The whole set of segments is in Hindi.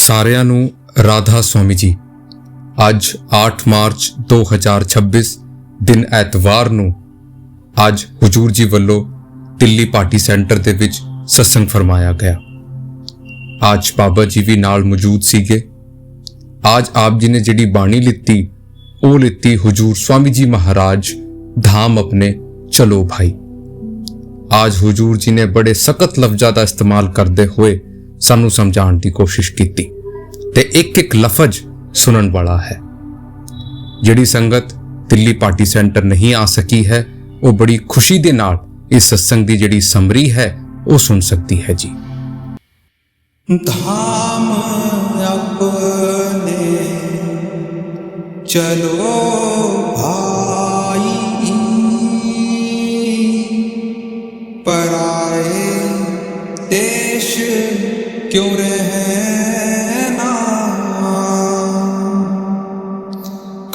ਸਾਰਿਆਂ ਨੂੰ ਰਾਧਾ ਸਵਾਮੀ ਜੀ। ਅੱਜ 8 ਮਾਰਚ 2026 ਦਿਨ ਐਤਵਾਰ ਨੂੰ ਅੱਜ ਹਜ਼ੂਰ ਜੀ ਵੱਲੋਂ ਦਿੱਲੀ ਪਾਰਟੀ ਸੈਂਟਰ ਦੇ ਵਿੱਚ ਸਤਸੰਗ ਫਰਮਾਇਆ ਗਿਆ। ਅੱਜ ਬਾਬਾ ਜੀ ਵੀ ਨਾਲ ਮੌਜੂਦ ਸੀਗੇ। आज आप जी ने जिहड़ी बाणी लिती वो लिती हुजूर स्वामी जी महाराज धाम अपने चलो भाई। आज हुजूर जी ने बड़े सख्त लफ्ज़ां दा इस्तेमाल करते हुए सानू समझाने की कोशिश की ते एक एक लफज सुनन वाला है। जिहड़ी संगत दिल्ली पार्टी सेंटर नहीं आ सकी है वो बड़ी खुशी दे नाल इस सत्संग की जिहड़ी समरी है वो सुन सकती है जी। धाम अपने चलो भाई, पराए देश क्यों रहना,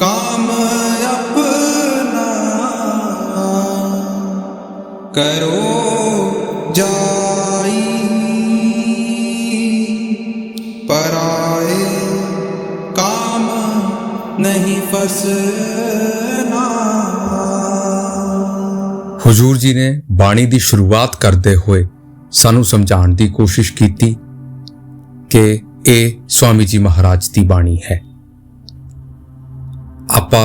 काम अपना करो जाई, पराए काम नहीं फसना। हुजूर जी ने बाणी की शुरुआत करते हुए सानू समझाने की कोशिश की कि ये स्वामी जी महाराज की बाणी है। आपा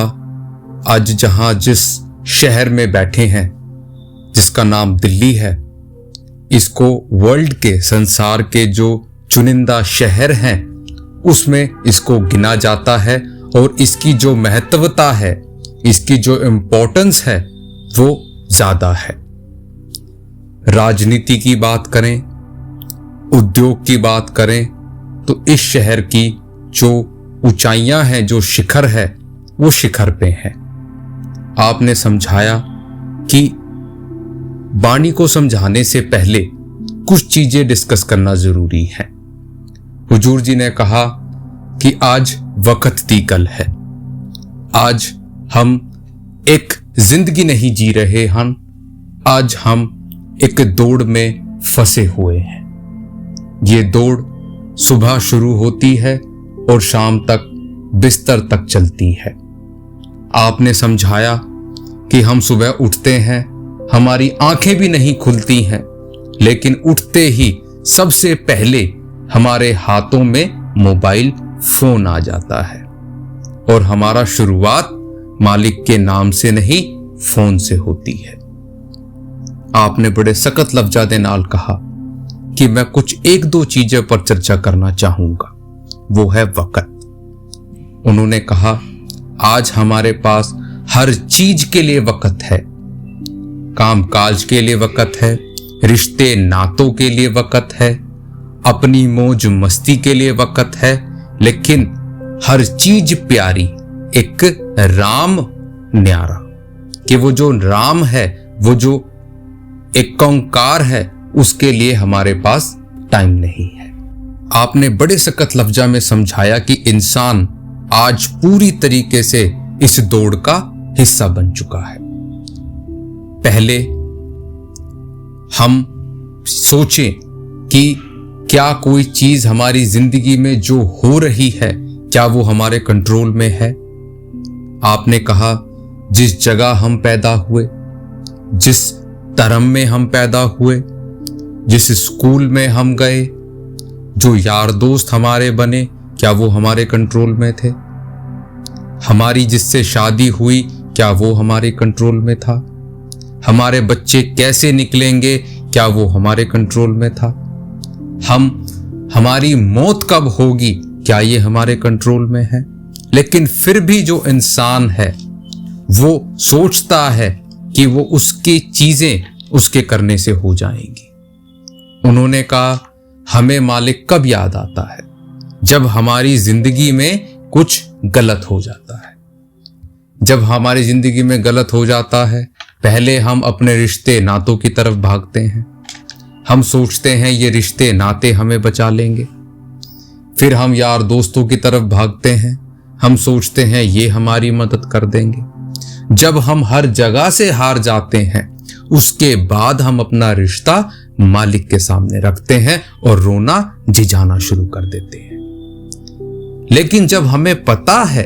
आज जहां जिस शहर में बैठे हैं जिसका नाम दिल्ली है, इसको वर्ल्ड के संसार के जो चुनिंदा शहर हैं उसमें इसको गिना जाता है और इसकी जो महत्वता है, इसकी जो इम्पोर्टेंस है वो ज्यादा है। राजनीति की बात करें, उद्योग की बात करें तो इस शहर की जो ऊंचाइयां हैं, जो शिखर है वो शिखर पे है। आपने समझाया कि बाणी को समझाने से पहले कुछ चीजें डिस्कस करना जरूरी है। हुजूर जी ने कहा कि आज वक्त की कल है। आज हम एक जिंदगी नहीं जी रहे हैं, आज हम एक दौड़ में फंसे हुए हैं। ये दौड़ सुबह शुरू होती है और शाम तक बिस्तर तक चलती है। आपने समझाया कि हम सुबह उठते हैं, हमारी आंखें भी नहीं खुलती हैं, लेकिन उठते ही सबसे पहले हमारे हाथों में मोबाइल फोन आ जाता है और हमारा शुरुआत मालिक के नाम से नहीं फोन से होती है। आपने बड़े सख्त लफ्ज़ां दे नाल कहा कि मैं कुछ एक दो चीजें पर चर्चा करना चाहूंगा, वो है वक्त। उन्होंने कहा आज हमारे पास हर चीज के लिए वक्त है। काम काज के लिए वक्त है, रिश्ते नातों के लिए वक्त है, अपनी मौज मस्ती के लिए वक्त है, लेकिन हर चीज प्यारी एक राम न्यारा, कि वो जो राम है, वो जो एक ओंकार है, उसके लिए हमारे पास टाइम नहीं है। आपने बड़े सख्त लफ्ज़ों में समझाया कि इंसान आज पूरी तरीके से इस दौड़ का हिस्सा बन चुका है। पहले हम सोचें कि क्या कोई चीज हमारी जिंदगी में जो हो रही है क्या वो हमारे कंट्रोल में है। आपने कहा जिस जगह हम पैदा हुए, जिस धर्म में हम पैदा हुए, जिस स्कूल में हम गए, जो यार दोस्त हमारे बने, क्या वो हमारे कंट्रोल में थे। हमारी जिससे शादी हुई क्या वो हमारे कंट्रोल में था। हमारे बच्चे कैसे निकलेंगे क्या वो हमारे कंट्रोल में था। हमारी मौत कब होगी क्या ये हमारे कंट्रोल में है। लेकिन फिर भी जो इंसान है वो सोचता है कि वो उसकी चीजें उसके करने से हो जाएंगी। उन्होंने कहा हमें मालिक कब याद आता है, जब हमारी जिंदगी में कुछ गलत हो जाता है। जब हमारी जिंदगी में गलत हो जाता है पहले हम अपने रिश्ते नातों की तरफ भागते हैं। हम सोचते हैं ये रिश्ते नाते हमें बचा लेंगे। फिर हम यार दोस्तों की तरफ भागते हैं, हम सोचते हैं ये हमारी मदद कर देंगे। जब हम हर जगह से हार जाते हैं उसके बाद हम अपना रिश्ता मालिक के सामने रखते हैं और रोना झिझाना शुरू कर देते हैं। लेकिन जब हमें पता है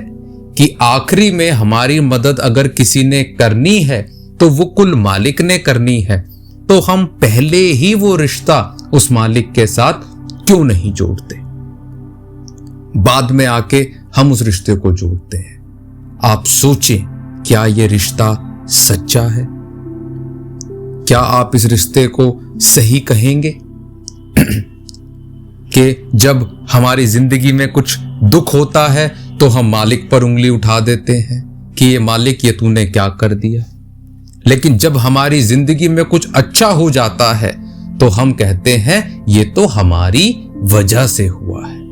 कि आखिरी में हमारी मदद अगर किसी ने करनी है तो वो कुल मालिक ने करनी है, तो हम पहले ही वो रिश्ता उस मालिक के साथ क्यों नहीं जोड़ते? बाद में आके हम उस रिश्ते को जोड़ते हैं। आप सोचें, क्या ये रिश्ता सच्चा है? क्या आप इस रिश्ते को सही कहेंगे कि जब हमारी जिंदगी में कुछ दुख होता है तो हम मालिक पर उंगली उठा देते हैं कि ये मालिक, ये तूने क्या कर दिया? लेकिन जब हमारी जिंदगी में कुछ अच्छा हो जाता है तो हम कहते हैं ये तो हमारी वजह से हुआ है।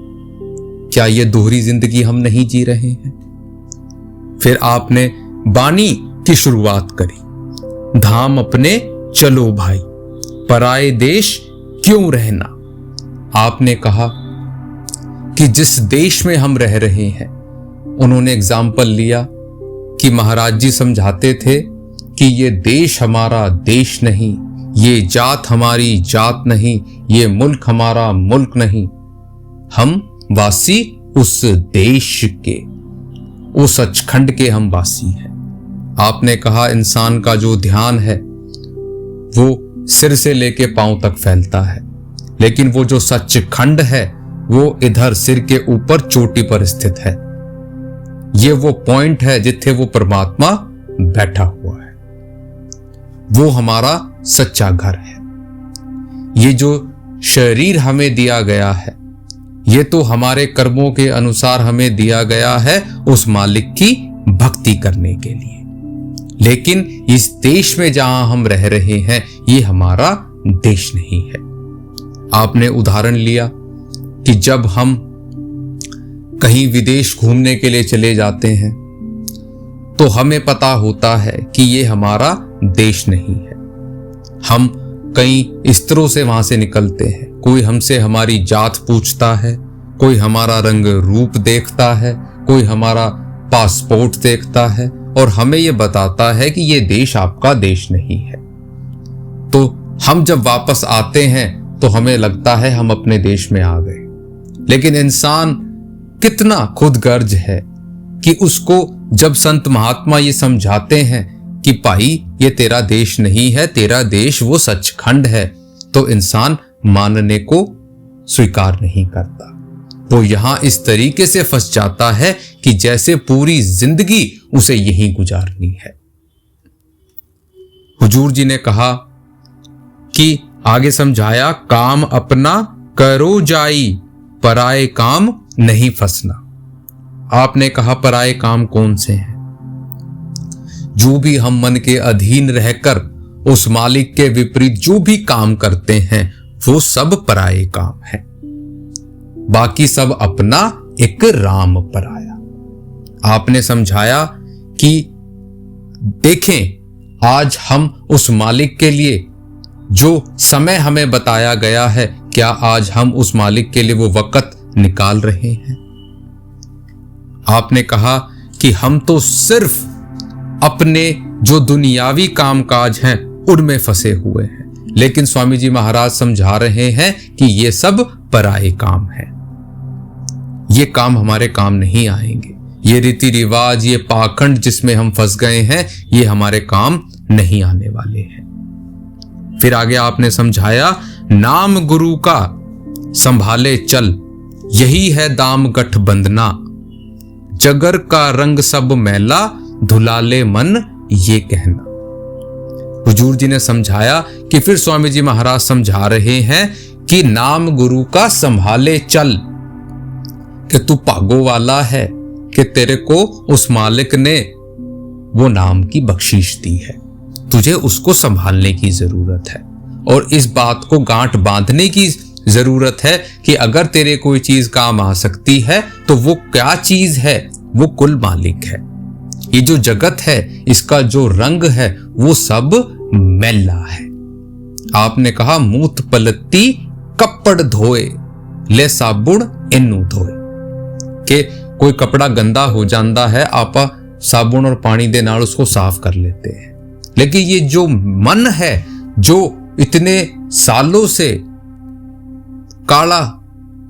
क्या ये दोहरी जिंदगी हम नहीं जी रहे हैं? फिर आपने बानी की शुरुआत करी, धाम अपने चलो भाई, पराए देश क्यों रहना। आपने कहा कि जिस देश में हम रह रहे हैं, उन्होंने एग्जाम्पल लिया कि महाराज जी समझाते थे कि ये देश हमारा देश नहीं, ये जात हमारी जात नहीं, ये मुल्क हमारा मुल्क नहीं, हम वासी उस देश के, उस सचखंड के हम वासी हैं। आपने कहा इंसान का जो ध्यान है वो सिर से लेके पांव तक फैलता है, लेकिन वो जो सचखंड है वो इधर सिर के ऊपर चोटी पर स्थित है। ये वो पॉइंट है जिथे वो परमात्मा बैठा हुआ है, वो हमारा सच्चा घर है। ये जो शरीर हमें दिया गया है, ये तो हमारे कर्मों के अनुसार हमें दिया गया है उस मालिक की भक्ति करने के लिए। लेकिन इस देश में जहां हम रह रहे हैं, ये हमारा देश नहीं है। आपने उदाहरण लिया कि जब हम कहीं विदेश घूमने के लिए चले जाते हैं तो हमें पता होता है कि ये हमारा देश नहीं है। हम कई स्तरों से वहां से निकलते हैं, कोई हमसे हमारी जात पूछता है, कोई हमारा रंग रूप देखता है, कोई हमारा पासपोर्ट देखता है और हमें यह बताता है कि ये देश आपका देश नहीं है। तो हम जब वापस आते हैं तो हमें लगता है हम अपने देश में आ गए। लेकिन इंसान कितना खुदगर्ज है कि उसको जब संत महात्मा ये समझाते हैं कि भाई ये तेरा देश नहीं है, तेरा देश वो सचखंड है, तो इंसान मानने को स्वीकार नहीं करता। वो यहां इस तरीके से फंस जाता है कि जैसे पूरी जिंदगी उसे यहीं गुजारनी है। हुजूर जी ने कहा कि आगे समझाया, काम अपना करो जाई, पराए काम नहीं फंसना। आपने कहा पराए काम कौन से हैं? जो भी हम मन के अधीन रहकर उस मालिक के विपरीत जो भी काम करते हैं वो सब पराए काम है। बाकी सब अपना एक राम पराया। आपने समझाया कि देखें आज हम उस मालिक के लिए जो समय हमें बताया गया है, क्या आज हम उस मालिक के लिए वो वक्त निकाल रहे हैं? आपने कहा कि हम तो सिर्फ अपने जो दुनियावी कामकाज हैं उनमें फंसे हुए हैं, लेकिन स्वामी जी महाराज समझा रहे हैं कि ये सब पराए काम हैं। ये काम हमारे काम नहीं आएंगे। ये रीति रिवाज, ये पाखंड जिसमें हम फंस गए हैं, ये हमारे काम नहीं आने वाले हैं। फिर आगे आपने समझाया, नाम गुरु का संभाले चल, यही है दाम गठ बंधना, जगर का रंग सब मैला, धुलाले मन ये कहना। हुजूर जी ने समझाया कि फिर स्वामी जी महाराज समझा रहे हैं कि नाम गुरु का संभाले चल, कि तू भागो वाला है कि तेरे को उस मालिक ने वो नाम की बख्शीश दी है, तुझे उसको संभालने की जरूरत है। और इस बात को गांठ बांधने की जरूरत है कि अगर तेरे कोई चीज काम आ सकती है तो वो क्या चीज है? वो कुल मालिक है। ये जो जगत है, इसका जो रंग है वो सब मैला है। आपने कहा, मूत पलती कपड़ धोए, ले साबुन इन्नू धोए, कि कोई कपड़ा गंदा हो जाता है, आपा साबुन और पानी दे नाल उसको साफ कर लेते हैं। लेकिन ये जो मन है, जो इतने सालों से काला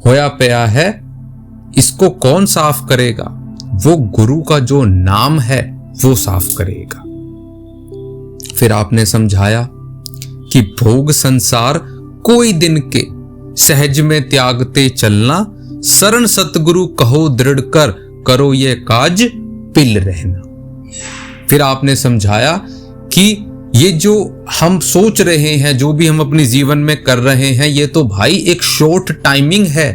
होया पिया है, इसको कौन साफ करेगा? वो गुरु का जो नाम है वो साफ करेगा। फिर आपने समझाया कि भोग संसार कोई दिन के, सहज में त्यागते चलना, शरण सतगुरु कहो दृढ़ कर, करो ये काज पिल रहना। फिर आपने समझाया कि ये जो हम सोच रहे हैं, जो भी हम अपने जीवन में कर रहे हैं, ये तो भाई एक शॉर्ट टाइमिंग है।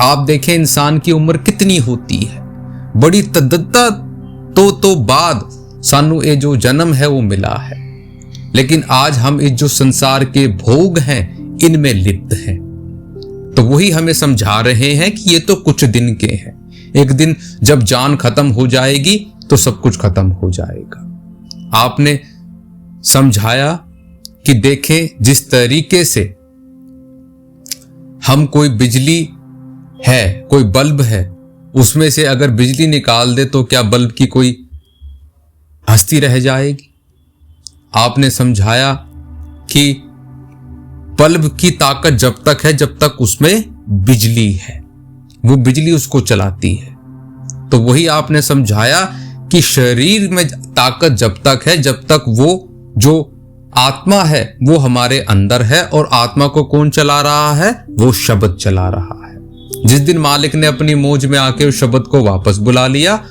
आप देखें इंसान की उम्र कितनी होती है, बड़ी तद्दता तो बाद सानू ये जो जन्म है वो मिला है, लेकिन आज हम इस जो संसार के भोग हैं इनमें लिप्त हैं। तो वही हमें समझा रहे हैं कि ये तो कुछ दिन के हैं, एक दिन जब जान खत्म हो जाएगी तो सब कुछ खत्म हो जाएगा। आपने समझाया कि देखें जिस तरीके से हम कोई बिजली है, कोई बल्ब है, उसमें से अगर बिजली निकाल दे तो क्या बल्ब की कोई हस्ती रह जाएगी? आपने समझाया कि बल्ब की ताकत जब तक है जब तक उसमें बिजली है, वो बिजली उसको चलाती है। तो वही आपने समझाया कि शरीर में ताकत जब तक है जब तक वो जो आत्मा है वो हमारे अंदर है, और आत्मा को कौन चला रहा है? वो शब्द चला रहा है। जिस दिन मालिक ने अपनी मौज में आके उस शब्द को वापस बुला लिया,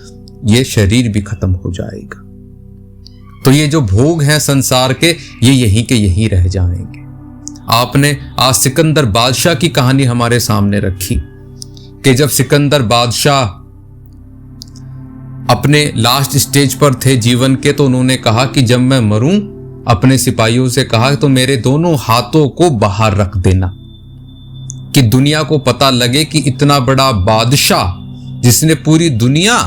ये शरीर भी खत्म हो जाएगा। तो ये जो भोग हैं संसार के, ये यहीं के यहीं रह जाएंगे। आपने आज सिकंदर बादशाह की कहानी हमारे सामने रखी कि जब सिकंदर बादशाह अपने लास्ट स्टेज पर थे जीवन के, तो उन्होंने कहा कि जब मैं मरूं, अपने सिपाहियों से कहा तो मेरे दोनों हाथों को बाहर रख देना, कि दुनिया को पता लगे कि इतना बड़ा बादशाह जिसने पूरी दुनिया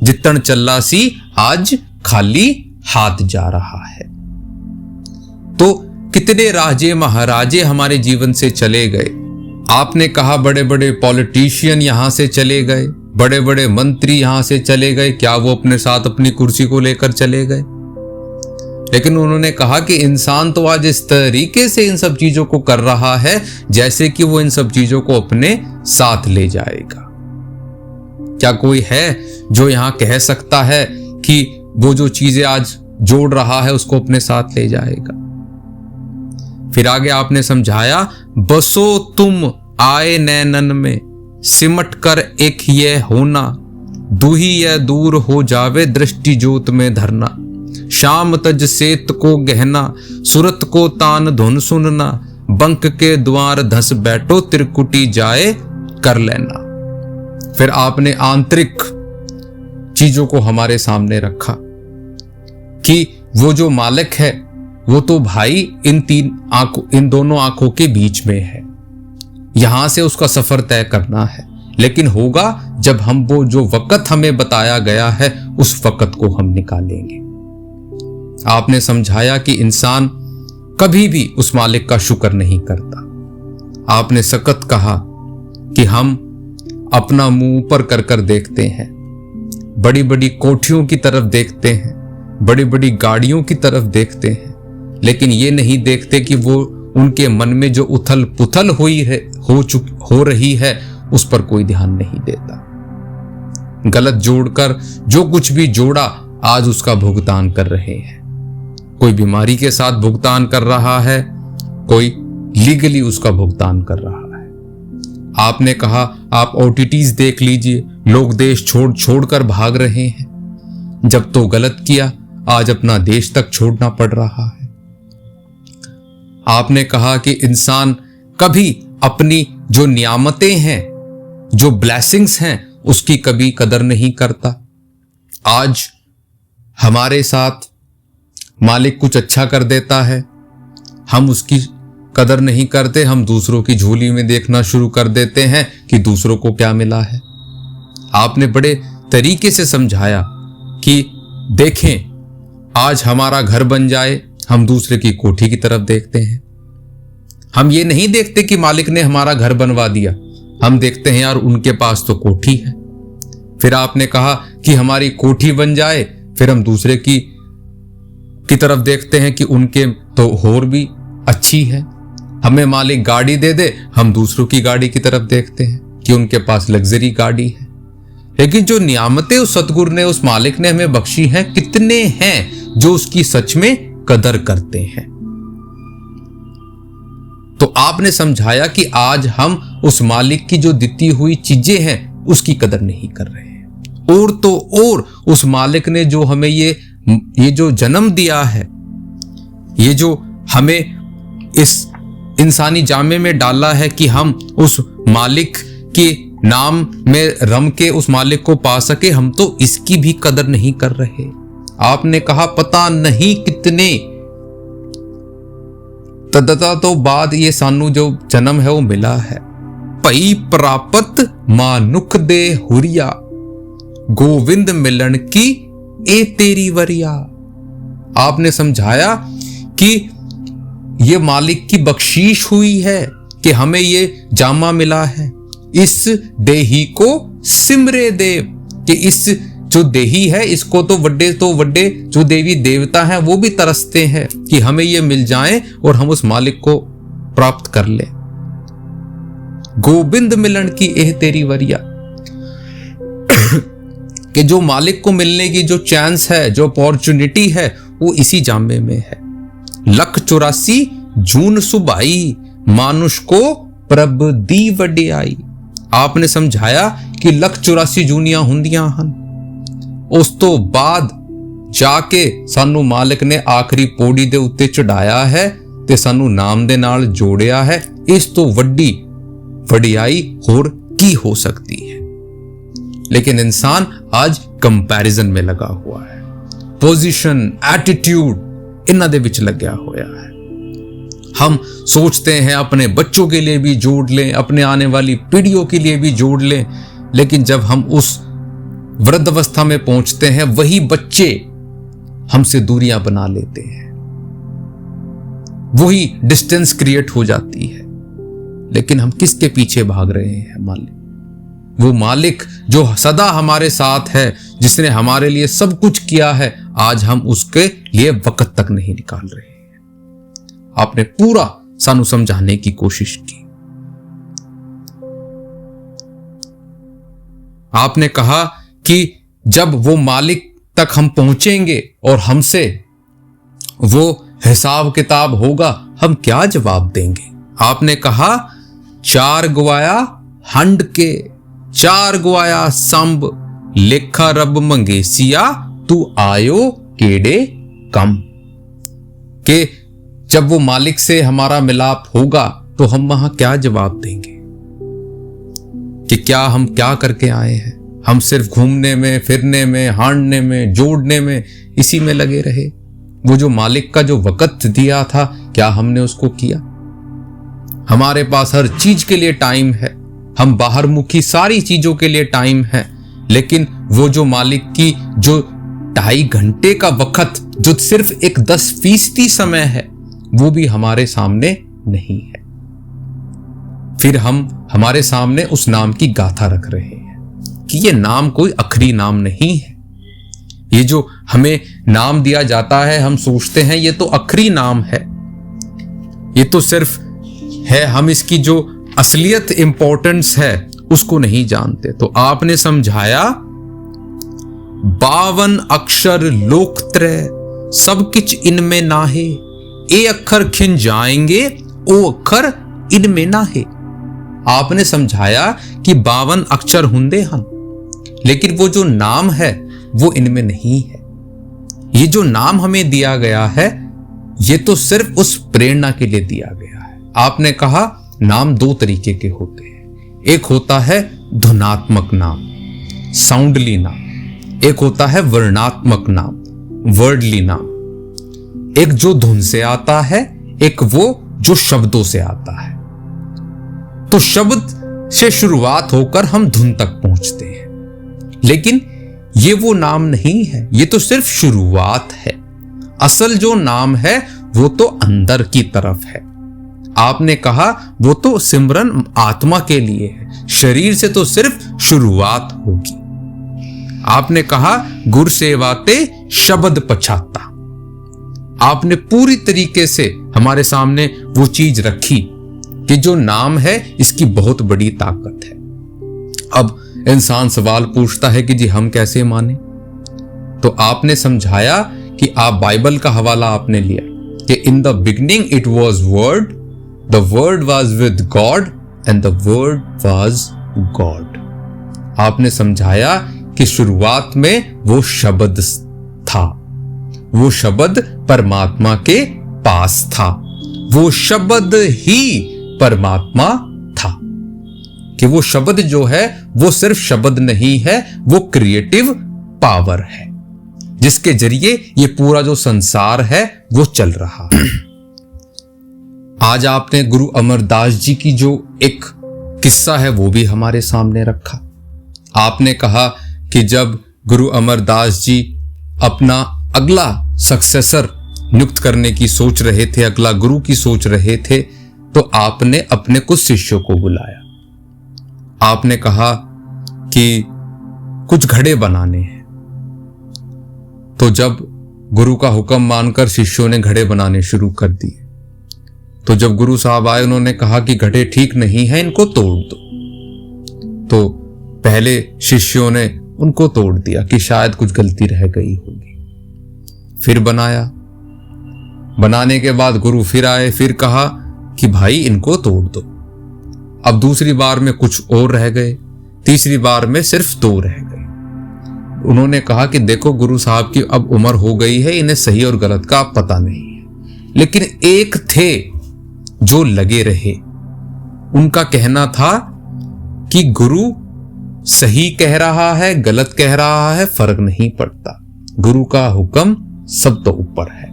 जितन चल्ला सी आज खाली हाथ जा रहा है। तो कितने राजे महाराजे हमारे जीवन से चले गए। आपने कहा बड़े बड़े पॉलिटिशियन यहां से चले गए, बड़े बड़े मंत्री यहां से चले गए, क्या वो अपने साथ अपनी कुर्सी को लेकर चले गए? लेकिन उन्होंने कहा कि इंसान तो आज इस तरीके से इन सब चीजों को कर रहा है जैसे कि वो इन सब चीजों को अपने साथ ले जाएगा। क्या कोई है जो यहां कह सकता है कि वो जो चीजें आज जोड़ रहा है उसको अपने साथ ले जाएगा? फिर आगे आपने समझाया, बसो तुम आए नैनन में, सिमट कर एक ये होना, दूही यह दूर हो जावे दृष्टि जोत में धरना, शाम तज सेत को गहना, सुरत को तान धुन सुनना, बंक के द्वार धस बैठो त्रिकुटी जाए कर लेना। फिर आपने आंतरिक चीजों को हमारे सामने रखा कि वो जो मालिक है वो तो भाई इन दोनों आंखों के बीच में है, यहां से उसका सफर तय करना है, लेकिन होगा जब हम वो जो वक्त हमें बताया गया है उस वक्त को हम निकालेंगे। आपने समझाया कि इंसान कभी भी उस मालिक का शुक्र नहीं करता। आपने सख्त कहा कि हम अपना मुंह ऊपर कर कर देखते हैं, बड़ी बड़ी कोठियों की तरफ देखते हैं, बड़ी बड़ी गाड़ियों की तरफ देखते हैं, लेकिन ये नहीं देखते कि वो उनके मन में जो उथल पुथल हो रही है उस पर कोई ध्यान नहीं देता। गलत जोड़कर जो कुछ भी जोड़ा आज उसका भुगतान कर रहे हैं। कोई बीमारी के साथ भुगतान कर रहा है, कोई लीगली उसका भुगतान कर रहा है। आपने कहा आप OTTs देख लीजिए, लोग देश छोड़कर भाग रहे हैं। जब तो गलत किया, आज अपना देश तक छोड़ना पड़ रहा है। आपने कहा कि इंसान कभी अपनी जो नियामतें हैं, जो ब्लेसिंग्स हैं, उसकी कभी कदर नहीं करता। आज हमारे साथ मालिक कुछ अच्छा कर देता है, हम उसकी कदर नहीं करते, हम दूसरों की झोली में देखना शुरू कर देते हैं कि दूसरों को क्या मिला है। आपने बड़े तरीके से समझाया कि देखें आज हमारा घर बन जाए, हम दूसरे की कोठी की तरफ देखते हैं। हम ये नहीं देखते कि मालिक ने हमारा घर बनवा दिया, हम देखते हैं यार उनके पास तो कोठी है। फिर आपने कहा कि हमारी कोठी बन जाए, फिर हम दूसरे की तरफ देखते हैं कि उनके तो और भी अच्छी है। हमें मालिक गाड़ी दे दे, हम दूसरों की गाड़ी की तरफ देखते हैं कि उनके पास लग्जरी गाड़ी है, लेकिन जो नियामतें उस सतगुरु ने, उस मालिक ने हमें बख्शी हैं, कितने हैं जो उसकी सच में कदर करते हैं। तो आपने समझाया कि आज हम उस मालिक की जो दी हुई चीजें हैं उसकी कदर नहीं कर रहे हैं। और तो और उस मालिक ने जो हमें ये जो जन्म दिया है, ये जो हमें इस इंसानी जामे में डाला है कि हम उस मालिक के नाम में रम के उस मालिक को पा सके, हम तो इसकी भी कदर नहीं कर रहे। आपने कहा पता नहीं कितने तदता तो बाद ये सानू जो जन्म है वो मिला है। भई प्रापत मानुख दे हुरिया, गोविंद मिलन की ए तेरी वरिया। आपने समझाया कि ये मालिक की बख्शीश हुई है कि हमें ये जामा मिला है। इस देही को सिमरे देव, कि इस जो देही है इसको तो वड्डे जो देवी देवता हैं वो भी तरसते हैं कि हमें ये मिल जाए और हम उस मालिक को प्राप्त कर ले। गोविंद मिलन की एह तेरी वरिया, कि जो मालिक को मिलने की जो चांस है, जो अपॉर्चुनिटी है, वो इसी जामे में है। 184 जून सुभाई, मानुष को प्रभ दी वडियाई। आपने समझाया कि 184 जूनियां हुंदियां हन। उस तो बाद जाके सानू मालिक ने आखिरी पौड़ी दे उत्ते चढ़ाया है ते सानू नाम दे नाल जोड़िया है। इस तो वड्डी वडियाई होर की हो सकती है। लेकिन इंसान आज कंपैरिजन में लगा हुआ है, पोजीशन, एटीट्यूड इन्हां दे विच लग्या होया है। हम सोचते हैं अपने बच्चों के लिए भी जोड़ लें, अपने आने वाली पीढ़ियों के लिए भी जोड़ लें, लेकिन जब हम उस वृद्धावस्था में पहुंचते हैं वही बच्चे हमसे दूरियां बना लेते हैं, वही डिस्टेंस क्रिएट हो जाती है। लेकिन हम किसके पीछे भाग रहे हैं? मालिक, वो मालिक जो सदा हमारे साथ है, जिसने हमारे लिए सब कुछ किया है, आज हम उसके लिए वक्त तक नहीं निकाल रहे हैं। आपने पूरा सानू समझाने की कोशिश की। आपने कहा कि जब वो मालिक तक हम पहुंचेंगे और हमसे वो हिसाब किताब होगा, हम क्या जवाब देंगे? आपने कहा 4 गवाया हंड के, 4 गवाया संब, लेखा रब मंगेसिया, तू आयो केड़े कम। के जब वो मालिक से हमारा मिलाप होगा तो हम वहां क्या जवाब देंगे कि क्या हम क्या करके आए हैं? हम सिर्फ घूमने में, फिरने में, हांडने में, जोड़ने में, इसी में लगे रहे। वो जो मालिक का जो वक्त दिया था, क्या हमने उसको किया? हमारे पास हर चीज के लिए टाइम है, हम बाहर मुखी सारी चीजों के लिए टाइम है, लेकिन वो जो मालिक की जो 2.5 घंटे का वक्त, जो सिर्फ एक 10% समय है, वो भी हमारे सामने नहीं है। फिर हम हमारे सामने उस नाम की गाथा रख रहे हैं कि ये नाम कोई आखिरी नाम नहीं है। ये जो हमें नाम दिया जाता है, हम सोचते हैं ये तो आखिरी नाम है, ये तो सिर्फ है, हम इसकी जो असलियत इंपॉर्टेंस है उसको नहीं जानते। तो आपने समझाया 52 अक्षर लोकत्रय, सब किच इनमें नाहे, ए अक्षर खिन जाएंगे, ओ अक्षर इनमें नाहे। आपने समझाया कि 52 अक्षर हुंदे हन, लेकिन वो जो नाम है वो इनमें नहीं है। ये जो नाम हमें दिया गया है, ये तो सिर्फ उस प्रेरणा के लिए दिया गया है। आपने कहा नाम 2 तरीके के होते हैं, एक होता है धुनात्मक नाम, साउंडली नाम, एक होता है वर्णात्मक नाम, वर्डली नाम। एक जो धुन से आता है, एक वो जो शब्दों से आता है। तो शब्द से शुरुआत होकर हम धुन तक पहुंचते हैं, लेकिन ये वो नाम नहीं है, ये तो सिर्फ शुरुआत है। असल जो नाम है वो तो अंदर की तरफ है। आपने कहा वो तो सिमरन आत्मा के लिए है, शरीर से तो सिर्फ शुरुआत होगी। आपने कहा गुर सेवाते शब्द पछाता। आपने पूरी तरीके से हमारे सामने वो चीज रखी कि जो नाम है इसकी बहुत बड़ी ताकत है। अब इंसान सवाल पूछता है कि जी हम कैसे माने? तो आपने समझाया कि आप बाइबल का हवाला आपने लिया कि in the beginning it was word, the word was with God and the word was God. आपने समझाया कि शुरुआत में वो शब्द था, वो शब्द परमात्मा के पास था, वो शब्द ही परमात्मा था। कि वो शब्द जो है वो सिर्फ शब्द नहीं है, वो क्रिएटिव पावर है जिसके जरिए ये पूरा जो संसार है वो चल रहा है। आज आपने गुरु अमरदास जी की जो एक किस्सा है वो भी हमारे सामने रखा। आपने कहा कि जब गुरु अमरदास जी अपना अगला सक्सेसर नियुक्त करने की सोच रहे थे, अगला गुरु की सोच रहे थे, तो आपने अपने कुछ शिष्यों को बुलाया। आपने कहा कि कुछ घड़े बनाने हैं। तो जब गुरु का हुक्म मानकर शिष्यों ने घड़े बनाने शुरू कर दिए, तो जब गुरु साहब आए उन्होंने कहा कि घड़े ठीक नहीं है, इनको तोड़ दो। तो पहले शिष्यों ने उनको तोड़ दिया कि शायद कुछ गलती रह गई होगी। फिर बनाया, बनाने के बाद गुरु फिर आए, फिर कहा कि भाई इनको तोड़ दो। अब दूसरी बार में कुछ और रह गए, तीसरी बार में सिर्फ 2 रह गए। उन्होंने कहा कि देखो गुरु साहब की अब उम्र हो गई है, इन्हें सही और गलत का पता नहीं है, लेकिन एक थे जो लगे रहे। उनका कहना था कि गुरु सही कह रहा है, गलत कह रहा है, फर्क नहीं पड़ता, गुरु का हुक्म सब तो ऊपर है।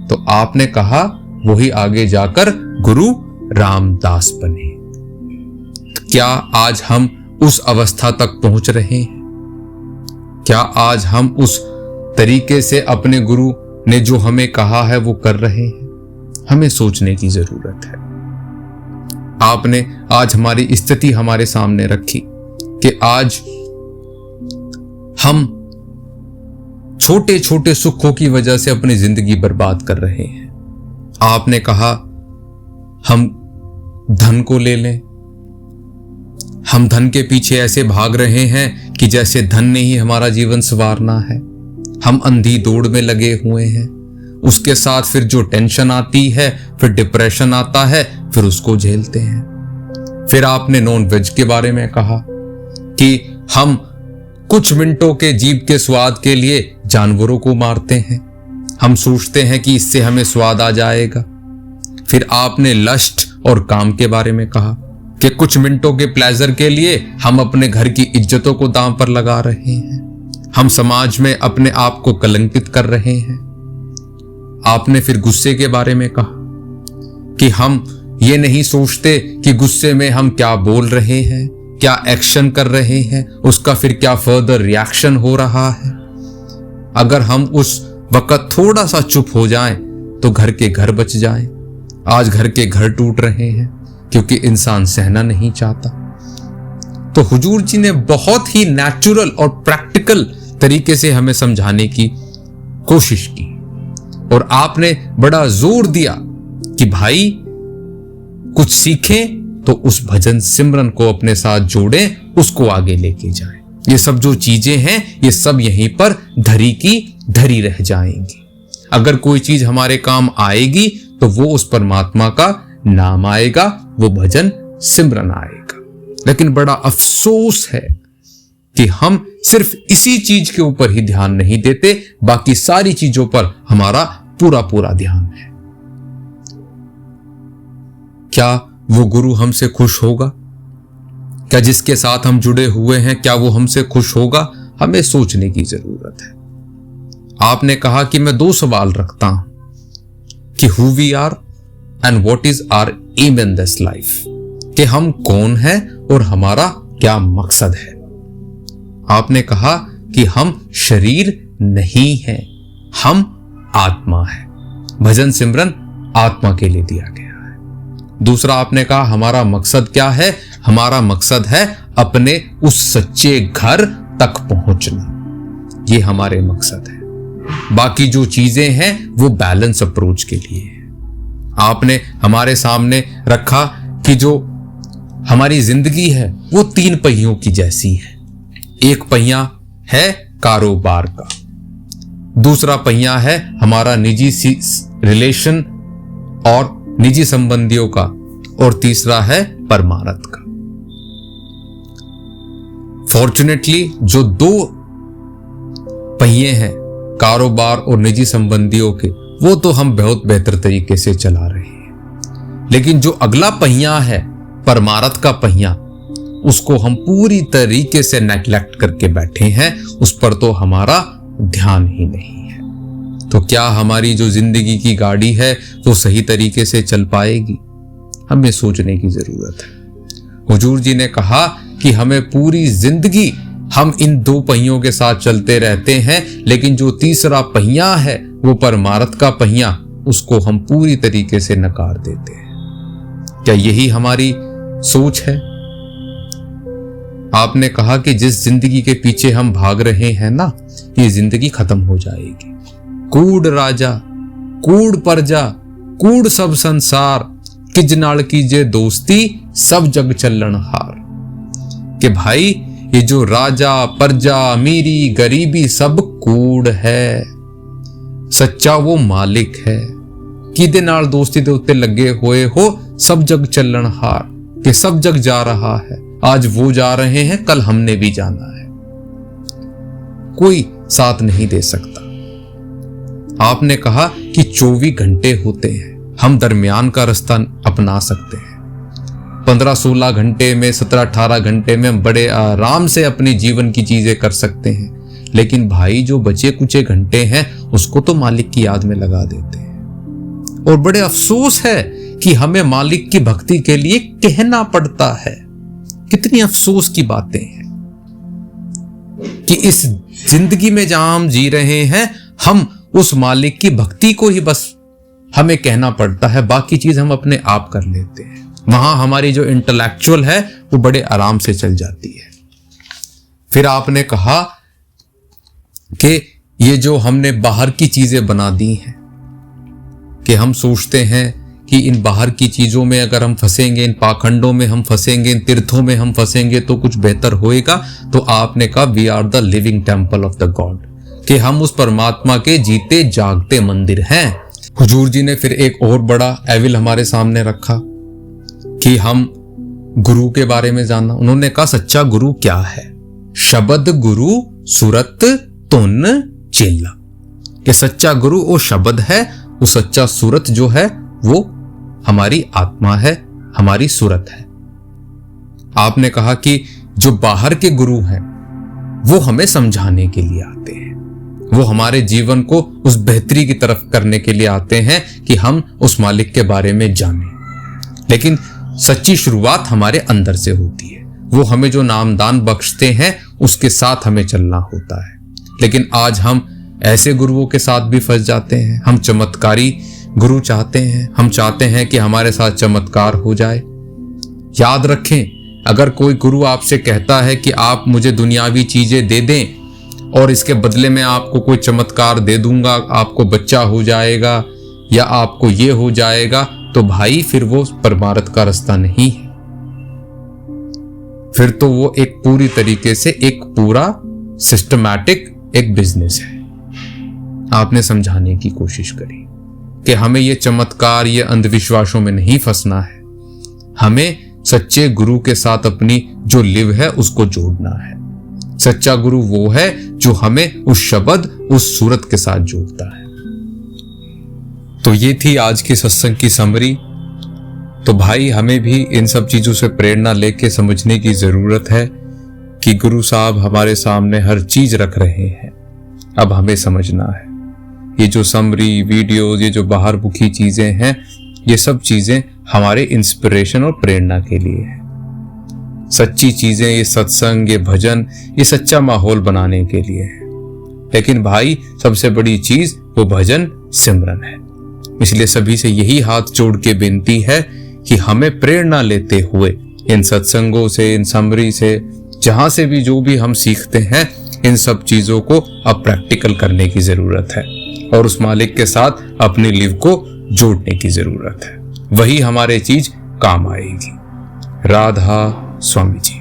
तो आपने कहा वही आगे जाकर गुरु रामदास बने। क्या आज हम उस अवस्था तक पहुंच रहे हैं? क्या आज हम उस तरीके से अपने गुरु ने जो हमें कहा है वो कर रहे हैं? हमें सोचने की जरूरत है। आपने आज हमारी स्थिति हमारे सामने रखी कि आज हम छोटे छोटे सुखों की वजह से अपनी जिंदगी बर्बाद कर रहे हैं। आपने कहा हम धन को ले लें, हम धन के पीछे ऐसे भाग रहे हैं कि जैसे धन ने ही हमारा जीवन संवारना है। हम अंधी दौड़ में लगे हुए हैं। उसके साथ फिर जो टेंशन आती है, फिर डिप्रेशन आता है, फिर उसको झेलते हैं। फिर आपने नॉन वेज के बारे में कहा कि हम कुछ मिनटों के जीभ के स्वाद के लिए जानवरों को मारते हैं। हम सोचते हैं कि इससे हमें स्वाद आ जाएगा। फिर आपने लस्ट और काम के बारे में कहा कि कुछ मिनटों के प्लेजर के लिए हम अपने घर की इज्जतों को दांव पर लगा रहे हैं। हम समाज में अपने आप को कलंकित कर रहे हैं। आपने फिर गुस्से के बारे में कहा कि हम ये नहीं सोचते कि गुस्से में हम क्या बोल रहे हैं, क्या एक्शन कर रहे हैं, उसका फिर क्या फर्दर रिएक्शन हो रहा है। अगर हम उस वक्त थोड़ा सा चुप हो जाएं तो घर के घर बच जाएं। आज घर के घर टूट रहे हैं क्योंकि इंसान सहना नहीं चाहता। तो हुजूर जी ने बहुत ही नेचुरल और प्रैक्टिकल तरीके से हमें समझाने की कोशिश की और आपने बड़ा जोर दिया कि भाई कुछ सीखें तो उस भजन सिमरन को अपने साथ जोड़ें, उसको आगे लेके जाएं। ये सब जो चीजें हैं ये सब यहीं पर धरी की धरी रह जाएंगी। अगर कोई चीज हमारे काम आएगी तो वो उस परमात्मा का नाम आएगा, वो भजन सिमरन आएगा। लेकिन बड़ा अफसोस है कि हम सिर्फ इसी चीज के ऊपर ही ध्यान नहीं देते, बाकी सारी चीजों पर हमारा पूरा पूरा ध्यान है। क्या वो गुरु हमसे खुश होगा? क्या जिसके साथ हम जुड़े हुए हैं क्या वो हमसे खुश होगा? हमें सोचने की जरूरत है। आपने कहा कि मैं 2 सवाल रखता हूं कि who we are and what is our aim in this life, कि हम कौन हैं और हमारा क्या मकसद है। आपने कहा कि हम शरीर नहीं हैं, हम आत्मा है। भजन सिमरन आत्मा के लिए दिया गया है। दूसरा आपने कहा हमारा मकसद क्या है? हमारा मकसद है अपने उस सच्चे घर तक पहुंचना। ये हमारे मकसद है। बाकी जो चीजें हैं वो बैलेंस अप्रोच के लिए है। आपने हमारे सामने रखा कि जो हमारी जिंदगी है वो 3 पहियों की जैसी है। एक पहिया है कारोबार का, दूसरा पहिया है हमारा निजी रिलेशन और निजी संबंधियों का, और तीसरा है परमार्थ का। फॉर्चुनेटली जो 2 पहिए हैं कारोबार और निजी संबंधियों के, वो तो हम बहुत बेहतर तरीके से चला रहे हैं, लेकिन जो अगला पहिया है परमार्थ का पहिया, उसको हम पूरी तरीके से नेग्लेक्ट करके बैठे हैं, उस पर तो हमारा ध्यान ही नहीं है। तो क्या हमारी जो जिंदगी की गाड़ी है वो सही तरीके से चल पाएगी? हमें सोचने की जरूरत है। हुजूर जी ने कहा कि हमें पूरी जिंदगी हम इन 2 पहियों के साथ चलते रहते हैं, लेकिन जो तीसरा पहिया है वो परमार्थ का पहिया, उसको हम पूरी तरीके से नकार देते हैं। क्या यही हमारी सोच है? आपने कहा कि जिस जिंदगी के पीछे हम भाग रहे हैं ना, ये जिंदगी खत्म हो जाएगी। कूड़ राजा, कूड़ प्रजा, कूड़ सब संसार, किज नाल कीजे दोस्ती, सब जग चलन हार। कि भाई ये जो राजा प्रजा अमीरी गरीबी सब कूड़ है, सच्चा वो मालिक है। किदे नाल दोस्ती दे उत्ते लगे हुए हो, सब जग चलन हार, कि सब जग जा रहा है। आज वो जा रहे हैं, कल हमने भी जाना है, कोई साथ नहीं दे सकता। आपने कहा कि 24 घंटे होते हैं, हम दरमियान का रास्ता अपना सकते हैं। 15-16 घंटे में, 17-18 घंटे में हम बड़े आराम से अपनी जीवन की चीजें कर सकते हैं, लेकिन भाई जो बचे कुचे घंटे हैं उसको तो मालिक की याद में लगा देते हैं। और बड़े अफसोस है कि हमें मालिक की भक्ति के लिए कहना पड़ता है। कितनी अफसोस की बातें हैं कि इस जिंदगी में जहां हम जी रहे हैं, हम उस मालिक की भक्ति को ही बस हमें कहना पड़ता है, बाकी चीज हम अपने आप कर लेते हैं। वहां हमारी जो इंटेलेक्चुअल है वो बड़े आराम से चल जाती है। फिर आपने कहा कि ये जो हमने बाहर की चीजें बना दी हैं, कि हम सोचते हैं कि इन बाहर की चीजों में अगर हम फंसेंगे, इन पाखंडों में हम फंसेंगे, इन तीर्थों में हम फंसेंगे तो कुछ बेहतर होएगा। तो आपने कहा we are the living temple of the God, कि हम उस परमात्मा के जीते जागते मंदिर हैं। हुजूर जी ने फिर एक और बड़ा एविल हमारे सामने रखा कि हम गुरु के बारे में जानना। उन्होंने कहा सच्चा गुरु क्या है? शब्द गुरु सुरत तुन चेला, कि सच्चा गुरु वो शब्द है, वो सच्चा सुरत जो है वो हमारी आत्मा है, हमारी सुरत है। आपने कहा कि जो बाहर के गुरु हैं वो हमें समझाने के लिए आते हैं, वो हमारे जीवन को उस बेहतरी की तरफ करने के लिए आते हैं कि हम उस मालिक के बारे में जानें, लेकिन सच्ची शुरुआत हमारे अंदर से होती है। वो हमें जो नामदान बख्शते हैं उसके साथ हमें चलना होता है। लेकिन आज हम ऐसे गुरुओं के साथ भी फंस जाते हैं। हम चमत्कारी गुरु चाहते हैं, हम चाहते हैं कि हमारे साथ चमत्कार हो जाए। याद रखें, अगर कोई गुरु आपसे कहता है कि आप मुझे दुनियावी चीजें दे दें और इसके बदले में आपको कोई चमत्कार दे दूंगा, आपको बच्चा हो जाएगा या आपको ये हो जाएगा, तो भाई फिर वो परमार्थ का रास्ता नहीं है। फिर तो वो एक पूरी तरीके से एक पूरा सिस्टमैटिक एक बिजनेस है। आपने समझाने की कोशिश करी कि हमें ये चमत्कार, ये अंधविश्वासों में नहीं फंसना है। हमें सच्चे गुरु के साथ अपनी जो लिव है उसको जोड़ना है। सच्चा गुरु वो है जो हमें उस शब्द, उस सूरत के साथ जोड़ता है। तो ये थी आज की सत्संग की समरी। तो भाई हमें भी इन सब चीजों से प्रेरणा लेके समझने की जरूरत है कि गुरु साहब हमारे सामने हर चीज रख रहे हैं, अब हमें समझना है। ये जो समरी वीडियोस, ये जो बाहर बुकी चीजें हैं, ये सब चीजें हमारे इंस्पिरेशन और प्रेरणा के लिए है। सच्ची चीजें, ये सत्संग, ये भजन, ये सच्चा माहौल बनाने के लिए है। लेकिन भाई सबसे बड़ी चीज वो भजन सिमरन है। इसलिए सभी से यही हाथ जोड़ के विनती है कि हमें प्रेरणा लेते हुए इन सत्संगों से, इन समरी से, जहां से भी जो भी हम सीखते हैं, इन सब चीजों को अब प्रैक्टिकल करने की जरूरत है और उस मालिक के साथ अपनी लिव को जोड़ने की जरूरत है। वही हमारे चीज काम आएगी। राधा स्वामी जी।